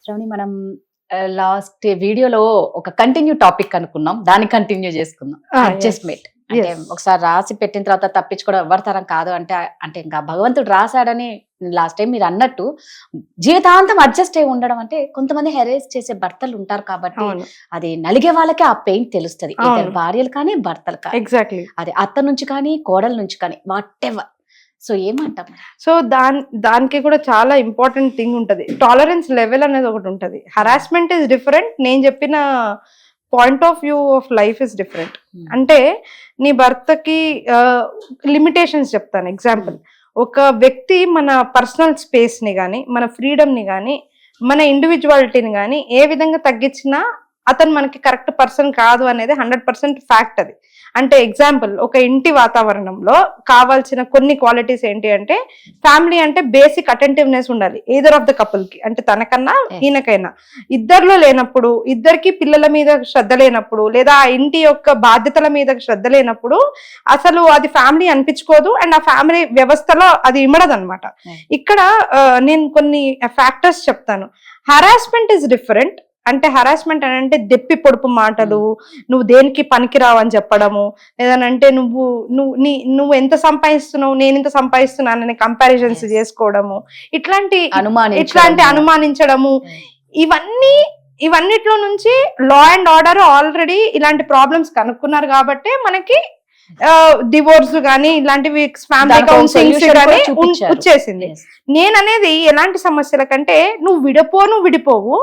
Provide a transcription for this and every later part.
శ్రవణి మనం లాస్ట్ వీడియోలో ఒక కంటిన్యూ టాపిక్ అనుకున్నాం, దాన్ని కంటిన్యూ చేసుకుందాం. అడ్జస్ట్మెంట్ అంటే ఒకసారి రాసి పెట్టిన తర్వాత తప్పించుకోవడం ఎవరి తరం కాదు అంటే అంటే ఇంకా భగవంతుడు రాశాడని లాస్ట్ టైం మీరు అన్నట్టు జీవితాంతం అడ్జస్ట్ అయి ఉండడం అంటే కొంతమంది హెరేస్ చేసే భర్తలు ఉంటారు కాబట్టి అది నలిగే వాళ్ళకే ఆ పెయిన్ తెలుస్తుంది, భార్యలు కానీ భర్తలు కానీ. ఎగ్జాక్ట్లీ అది అత్త నుంచి కానీ కోడల నుంచి కానీ వాట్ ఎవర్. సో ఏమంటాం? సో దానికి కూడా చాలా ఇంపార్టెంట్ థింగ్ ఉంటది, టాలరెన్స్ లెవెల్ అనేది ఒకటి ఉంటది. హరాస్మెంట్ ఇస్ డిఫరెంట్, నేను చెప్పిన point of view of life is different. అంటే నీ భర్తకి లిమిటేషన్స్ చెప్తాను. ఎగ్జాంపుల్, ఒక వ్యక్తి మన పర్సనల్ స్పేస్ ని కానీ మన ఫ్రీడమ్ ని కానీ మన ఇండివిజువాలిటీని కానీ ఏ విధంగా తగ్గించినా అతను మనకి కరెక్ట్ పర్సన్ కాదు అనేది 100% ఫ్యాక్ట్. అది అంటే ఎగ్జాంపుల్, ఒక ఇంటి వాతావరణంలో కావాల్సిన కొన్ని క్వాలిటీస్ ఏంటి అంటే, ఫ్యామిలీ అంటే బేసిక్ అటెంటివ్నెస్ ఉండాలి ఎయిదర్ ఆఫ్ ద కపుల్ కి, అంటే తనకన్నా ఈయనకైనా. ఇద్దరిలో లేనప్పుడు, ఇద్దరికి పిల్లల మీద శ్రద్ధ లేనప్పుడు, లేదా ఆ ఇంటి యొక్క బాధ్యతల మీద శ్రద్ధ లేనప్పుడు అసలు అది ఫ్యామిలీ అనిపించుకోదు, అండ్ ఆ ఫ్యామిలీ వ్యవస్థలో అది ఇమడదు అనమాట. ఇక్కడ నేను కొన్ని ఫ్యాక్టర్స్ చెప్తాను. Harassment is different. అంటే హరాస్మెంట్ అని అంటే దెప్పి పొడుపు మాటలు, నువ్వు దేనికి పనికిరావు అని చెప్పడము, లేదనంటే నువ్వు ఎంత సంపాదిస్తున్నావు నేను ఎంత సంపాదిస్తున్నానని కంపారిజన్స్ చేసుకోవడము, ఇట్లాంటి అనుమానించడము, ఇవన్నిట్లో నుంచి లా అండ్ ఆర్డర్ ఆల్రెడీ ఇలాంటి ప్రాబ్లమ్స్ కనుక్కున్నారు కాబట్టి మనకి డివోర్స్ గానీ ఇలాంటివి ఫ్యామిలీ కౌన్సిలింగ్స్ గానీ వచ్చేసింది. నేననేది ఎలాంటి సమస్యల కంటే నువ్వు విడిపోవు,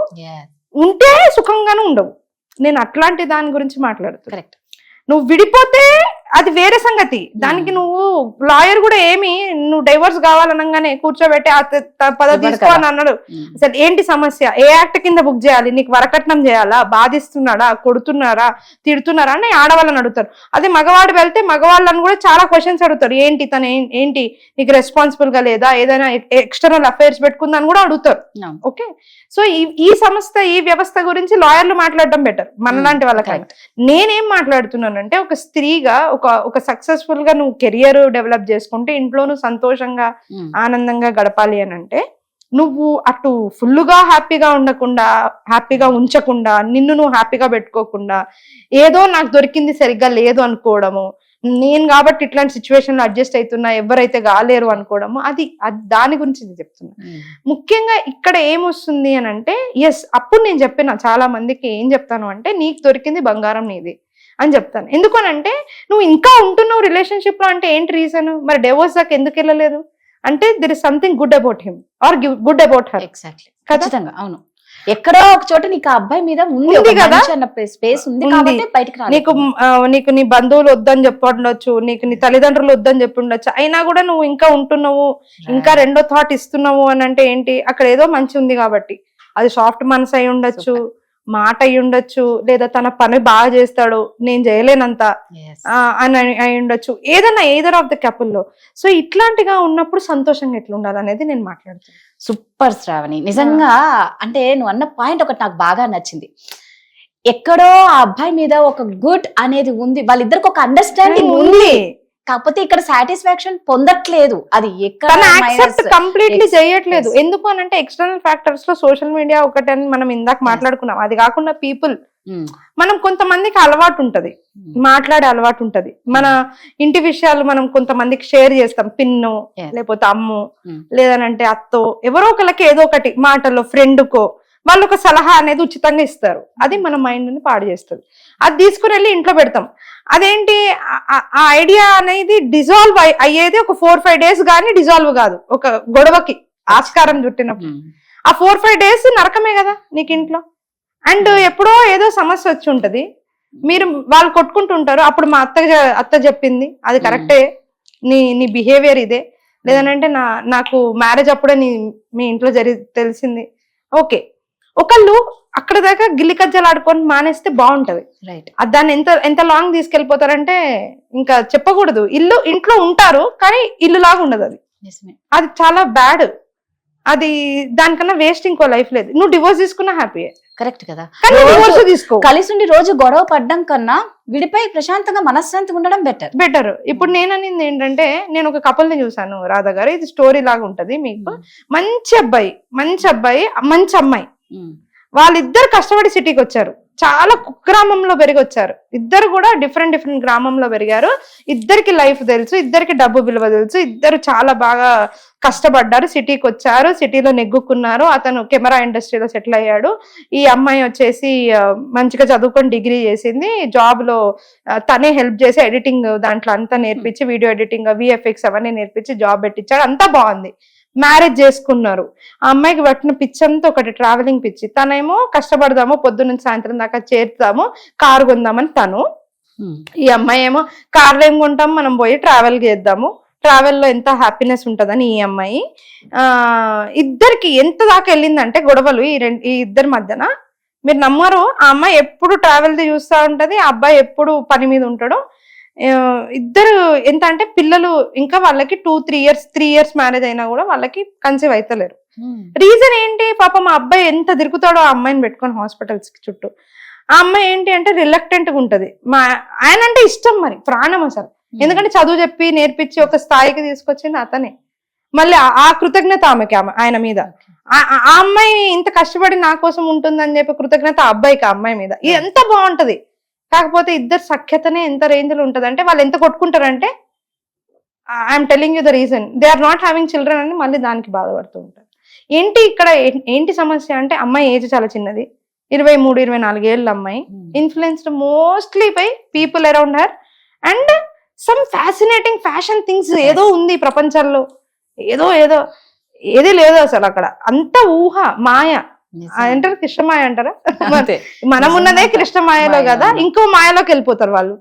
ఉంటే సుఖంగానే ఉండవు. నేను అట్లాంటి దాని గురించి మాట్లాడుతున్నా. కరెక్ట్. నువ్వు విడిపోతే అది వేరే సంగతి, దానికి నువ్వు లాయర్ కూడా ఏమి నువ్వు డైవర్స్ కావాలనగానే కూర్చోబెట్టి పదవి తీసుకో అని అన్నాడు. అసలు ఏంటి సమస్య, ఏ యాక్ట్ కింద బుక్ చేయాలి, నీకు వరకట్నం చేయాలా, బాధిస్తున్నాడా, కొడుతున్నారా, తిడుతున్నారా అని ఆడవాళ్ళని అడుగుతారు. అదే మగవాడు వెళ్తే మగవాళ్ళని కూడా చాలా క్వశ్చన్స్ అడుగుతారు. ఏంటి తను ఏంటి నీకు రెస్పాన్సిబుల్ గా లేదా, ఏదైనా ఎక్స్టర్నల్ అఫైర్స్ పెట్టుకుందని కూడా అడుగుతారు. ఓకే, సో ఈ సంస్థ ఈ వ్యవస్థ గురించి లాయర్లు మాట్లాడడం బెటర్ మనలాంటి వాళ్ళకైనా. నేనేం మాట్లాడుతున్నానంటే, ఒక స్త్రీగా ఒక సక్సెస్ఫుల్ గా నువ్వు కెరియర్ డెవలప్ చేసుకుంటే ఇంట్లో నువ్వు సంతోషంగా ఆనందంగా గడపాలి అని అంటే, నువ్వు అటు ఫుల్గా హ్యాపీగా ఉండకుండా, హ్యాపీగా ఉంచకుండా, నిన్ను నువ్వు హ్యాపీగా పెట్టుకోకుండా, ఏదో నాకు దొరికింది సరిగ్గా లేదు అనుకోవడము, నేను కాబట్టి ఇట్లాంటి సిచ్యువేషన్ లో అడ్జస్ట్ అవుతున్నా ఎవరైతే కాలేరు అనుకోవడము, అది దాని గురించి నేను చెప్తున్నా. ముఖ్యంగా ఇక్కడ ఏమొస్తుంది అని అంటే, ఎస్ అప్పుడు నేను చెప్పిన చాలా మందికి ఏం చెప్తాను అంటే, నీకు దొరికింది బంగారం నీది అని చెప్తాను. ఎందుకనంటే నువ్వు ఇంకా ఉంటున్నావు రిలేషన్షిప్ లో అంటే ఏంటి రీజన్, మరి డివోర్స్ దాకా ఎందుకు వెళ్ళలేదు అంటే, there is something good about him or good about her. Exactly, ఖచ్చితంగా. అవును, ఎక్కడో ఒక చోట నీకు ఆ అబ్బాయి మీద ఉంది కదా స్పేస్ ఉంది కాబట్టి బయటకు రా. నీకు నీ బంధువులు వద్దని చెప్పండొచ్చు, నీకు నీ తల్లిదండ్రులు వద్దని చెప్పుండొచ్చు, అయినా కూడా నువ్వు ఇంకా ఉంటున్నావు, ఇంకా రెండో థాట్ ఇస్తున్నావు అని అంటే ఏంటి, అక్కడ ఏదో మంచి ఉంది కాబట్టి. అది సాఫ్ట్ మనసు అయి ఉండొచ్చు, మాట అయి ఉండొచ్చు, లేదా తన పని బాగా చేస్తాడు నేను చేయలేనంత అని అయి ఉండొచ్చు, ఏదైనా ఎయిదర్ ఆఫ్ ద కపుల్లో. సో ఇట్లాంటిగా ఉన్నప్పుడు సంతోషంగా ఎట్లా ఉండాలి అనేది నేను మాట్లాడుతాను. సూపర్ శ్రావణి, నిజంగా అంటే నువ్వు అన్న పాయింట్ ఒకటి నాకు బాగా నచ్చింది. ఎక్కడో ఆ అబ్బాయి మీద ఒక గుడ్ అనేది ఉంది, వాళ్ళిద్దరికి ఒక అండర్స్టాండింగ్ ఉంది, కాకపోతే ఇక్కడ సాటిస్ఫాక్షన్ పొందట్లేదు. అది కంప్లీట్లీ చేయట్లేదు. ఎందుకు అనంటే ఎక్స్టర్నల్ ఫ్యాక్టర్స్ లో సోషల్ మీడియా ఒకటని మనం ఇందాక మాట్లాడుకున్నాం. అది కాకుండా పీపుల్, మనం కొంతమందికి అలవాటు ఉంటది, మాట్లాడే అలవాటు ఉంటది, మన ఇంటి విషయాలు మనం కొంతమందికి షేర్ చేస్తాం, పిన్ను లేకపోతే అమ్ము లేదనంటే అత్తో, ఎవరో ఒకళ్ళకి ఏదో ఒకటి మాటలో ఫ్రెండ్కో వాళ్ళు ఒక సలహా అనేది ఉచితంగా ఇస్తారు. అది మన మైండ్ ని పాడు చేస్తుంది. అది తీసుకుని వెళ్ళి ఇంట్లో పెడతాం. అదేంటి ఆ ఐడియా అనేది డిజాల్వ్ అయ్యేది ఒక 4-5 days కానీ డిజాల్వ్ కాదు. ఒక గొడవకి ఆస్కారం చుట్టినప్పుడు ఆ 4-5 days నరకమే కదా నీకు ఇంట్లో. అండ్ ఎప్పుడో ఏదో సమస్య వచ్చి ఉంటది, మీరు వాళ్ళు కొట్టుకుంటుంటారు, అప్పుడు మా అత్త చెప్పింది అది కరెక్టే, నీ బిహేవియర్ ఇదే, లేదనంటే నాకు మ్యారేజ్ అప్పుడే మీ ఇంట్లో తెలిసింది. ఓకే, ఒకళ్ళు అక్కడ దాకా గిల్లి కజ్జలు ఆడుకొని మానేస్తే బాగుంటది. దాన్ని ఎంత లాంగ్ తీసుకెళ్లిపోతారంటే ఇంకా చెప్పకూడదు. ఇంట్లో ఉంటారు కానీ ఇల్లు లాగా ఉండదు. అది చాలా బ్యాడ్. అది దానికన్నా వేస్ట్ ఇంకో లైఫ్ లేదు. నువ్వు డివోర్స్ తీసుకున్నా హ్యాపీ, కరెక్ట్ కదా. డివోర్స్ తీసుకో, కలిసి ఉండి రోజు గొడవ పడ్డం కన్నా విడిపోయి ప్రశాంతంగా మనశ్శాంతిగా ఉండడం బెటర్. ఇప్పుడు నేను అనేది ఏంటంటే, నేను ఒక కపుల్ ని చూసాను రాధా గారు, ఇది స్టోరీ లాగా ఉంటది మీకు. మంచి అబ్బాయి, మంచి అమ్మాయి, వాళ్ళిద్దరు కష్టపడి సిటీకి వచ్చారు, చాలా కుగ్రామంలో పెరిగి వచ్చారు. ఇద్దరు కూడా డిఫరెంట్ డిఫరెంట్ గ్రామంలో పెరిగారు. ఇద్దరికి లైఫ్ తెలుసు, ఇద్దరికి డబ్బు విలువ తెలుసు. ఇద్దరు చాలా బాగా కష్టపడ్డారు, సిటీకి వచ్చారు, సిటీలో నెగ్గుకున్నారు. అతను కెమెరా ఇండస్ట్రీలో సెటిల్ అయ్యాడు. ఈ అమ్మాయి వచ్చేసి మంచిగా చదువుకొని డిగ్రీ చేసింది. జాబ్ లో తనే హెల్ప్ చేసి ఎడిటింగ్ దాంట్లో అంతా నేర్పించి, వీడియో ఎడిటింగ్ VFX అవన్నీ నేర్పించి జాబ్ పెట్టించాడు. అంతా బాగుంది. మ్యారేజ్ చేసుకున్నారు. ఆ అమ్మాయికి పట్టిన పిచ్చి అంతా ఒకటి ట్రావెలింగ్ పిచ్చి. తనేమో కష్టపడదాము, పొద్దు నుంచి సాయంత్రం దాకా చేరుతాము, కారు కొందామని తను. ఈ అమ్మాయి ఏమో కార్లో ఏం కొంటాం, మనం పోయి ట్రావెల్ చేద్దాము, ట్రావెల్లో ఎంత హ్యాపీనెస్ ఉంటుందని ఈ అమ్మాయి. ఇద్దరికి ఎంత దాకా వెళ్ళిందంటే గొడవలు ఈ ఇద్దరి మధ్యన. మీరు నమ్మరు, ఆ అమ్మాయి ఎప్పుడు ట్రావెల్ చూస్తూ ఉంటది, ఆ అబ్బాయి ఎప్పుడు పని మీద ఉంటాడు. ఇద్దరు ఎంత అంటే పిల్లలు ఇంకా వాళ్ళకి 3 ఇయర్స్ మ్యారేజ్ అయినా కూడా వాళ్ళకి కన్సీవ్ అవుతలేరు. రీజన్ ఏంటి? పాపం మా అబ్బాయి ఎంత తిరుగుతాడో ఆ అమ్మాయిని పెట్టుకొని హాస్పిటల్స్ కి చుట్టూ. ఆ అమ్మాయి ఏంటి అంటే రిలక్టెంట్ గా ఉంటది. ఆయన అంటే ఇష్టం, మరి ప్రాణం అసలు. ఎందుకంటే చదువు చెప్పి నేర్పించి ఒక స్థాయికి తీసుకొచ్చింది అతనే. మళ్ళీ ఆ కృతజ్ఞత ఆమెకి ఆయన మీద. ఆ అమ్మాయి ఇంత కష్టపడి నా కోసం ఉంటుందని చెప్పి కృతజ్ఞత ఆ అబ్బాయికి ఆ అమ్మాయి మీద. ఇది ఎంత బాగుంటది. కాకపోతే ఇద్దరు సఖ్యతనే ఎంత రేంజ్ లో ఉంటది అంటే, వాళ్ళు ఎంత కొట్టుకుంటారంటే, I'm telling you the reason, they are not having children అని మళ్ళీ దానికి బాధపడుతూ ఉంటారు. ఏంటి సమస్య అంటే, అమ్మాయి ఏజ్ చాలా చిన్నది, 23-24 ఏళ్ళ అమ్మాయి. Influenced mostly by people around her and some fascinating fashion things ఏదో ఉంది ప్రపంచంలో. ఏది లేదు అసలు అక్కడ. అంత ఊహ, మాయ అంటారు, కృష్ణమాయ అంటారా? మనం ఉన్నదే కృష్ణమాయలో కదా, ఇంకో మాయలోకి వెళ్ళిపోతారు వాళ్ళు.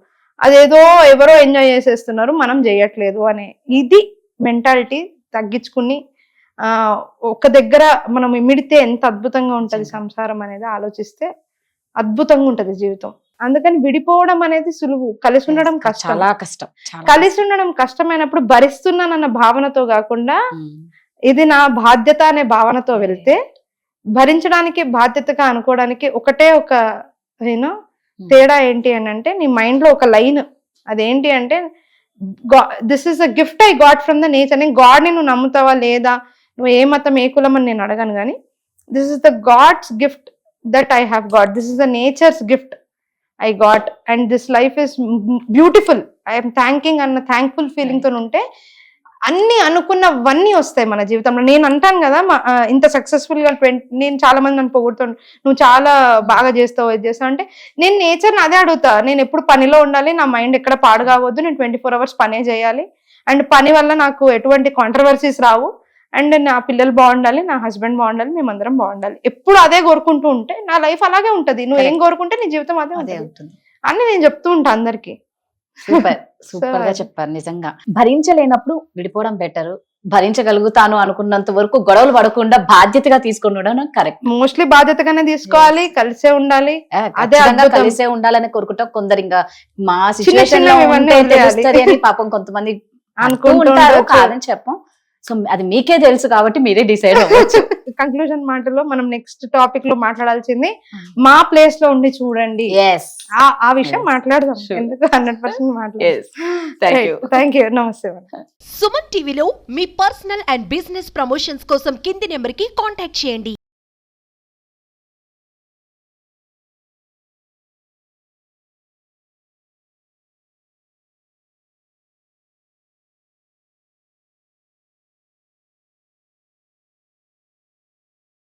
అదేదో ఎవరో ఎంజాయ్ చేసేస్తున్నారు, మనం చేయట్లేదు అనే ఇది మెంటాలిటీ తగ్గించుకుని ఒక దగ్గర మనం ఇమిడితే ఎంత అద్భుతంగా ఉంటది సంసారం అనేది ఆలోచిస్తే అద్భుతంగా ఉంటది జీవితం. అందుకని విడిపోవడం అనేది సులువు, కలిసి ఉండడం కష్టం, చాలా కష్టం. కలిసి ఉండడం కష్టమైనప్పుడు భరిస్తున్నానన్న భావనతో కాకుండా ఇది నా బాధ్యత అనే భావనతో వెళ్తే, భరించడానికి బాధ్యతగా అనుకోవడానికి ఒకటే ఒక తేడా ఏంటి అని అంటే, నీ మైండ్ లో ఒక లైన్, అదేంటి అంటే, this is a gift I got from the nature. నేను గాడ్ ని నువ్వు నమ్ముతావా లేదా, నువ్వు ఏ మతం ఏ కులం అని నేను అడగను, కానీ this is the God's gift that I have got, this is the nature's gift I got and this life is beautiful, I'm thanking అన్న థ్యాంక్ఫుల్ ఫీలింగ్ తో ఉంటే అన్ని అనుకున్నవన్నీ వస్తాయి మన జీవితంలో. నేను అంటాను కదా, ఇంత సక్సెస్ఫుల్ గా నేను చాలా మంది నన్ను పొగుడుతాను, నువ్వు చాలా బాగా చేస్తావు, ఇది చేస్తావు అంటే, నేను నేచర్ని అదే అడుగుతా. నేను ఎప్పుడు పనిలో ఉండాలి, నా మైండ్ ఎక్కడ పాడు కావద్దు, నేను 24 hours పనే చేయాలి, అండ్ పని వల్ల నాకు ఎటువంటి కాంట్రవర్సీస్ రావు, అండ్ నా పిల్లలు బాగుండాలి, నా హస్బెండ్ బాగుండాలి, మేమందరం బాగుండాలి. ఎప్పుడు అదే కోరుకుంటూ ఉంటే నా లైఫ్ అలాగే ఉంటది. నువ్వు ఏం కోరుకుంటే నీ జీవితం అదే ఉంటుంది అని నేను చెప్తూ ఉంటా అందరికి. సూపర్ గా చెప్పారు. నిజంగా భరించలేనప్పుడు విడిపోవడం బెటర్, భరించగలుగుతాను అనుకున్నంత వరకు గొడవలు పడకుండా బాధ్యతగా తీసుకుని కరెక్ట్. మోస్ట్లీ బాధ్యతగా తీసుకోవాలి, కలిసే ఉండాలి, అదే కలిసే ఉండాలని కోరుకుంటా. కొందరు ఇంకా మా సిచ్యువేషన్ లో అని పాపం కొంతమంది అనుకుంటారు, కాదని చెప్పం. సో అది మీకే తెలుసు కాబట్టి మీరే డిసైడ్ అవ్వచ్చు. కంక్లూజన్ మాటలో మనం నెక్స్ట్ టాపిక్ లో మాట్లాడాల్సింది, మా ప్లేస్ లో ఉండి చూడండి, ఆ విషయం మాట్లాడదాం. ఎందుకు 100% మాట్లాడదాం. Thank you. నమస్తే. సుమన్ టీవీలో మీ పర్సనల్ అండ్ బిజినెస్ ప్రమోషన్స్ కోసం కింది నెంబర్ కి కాంటాక్ట్ చేయండి.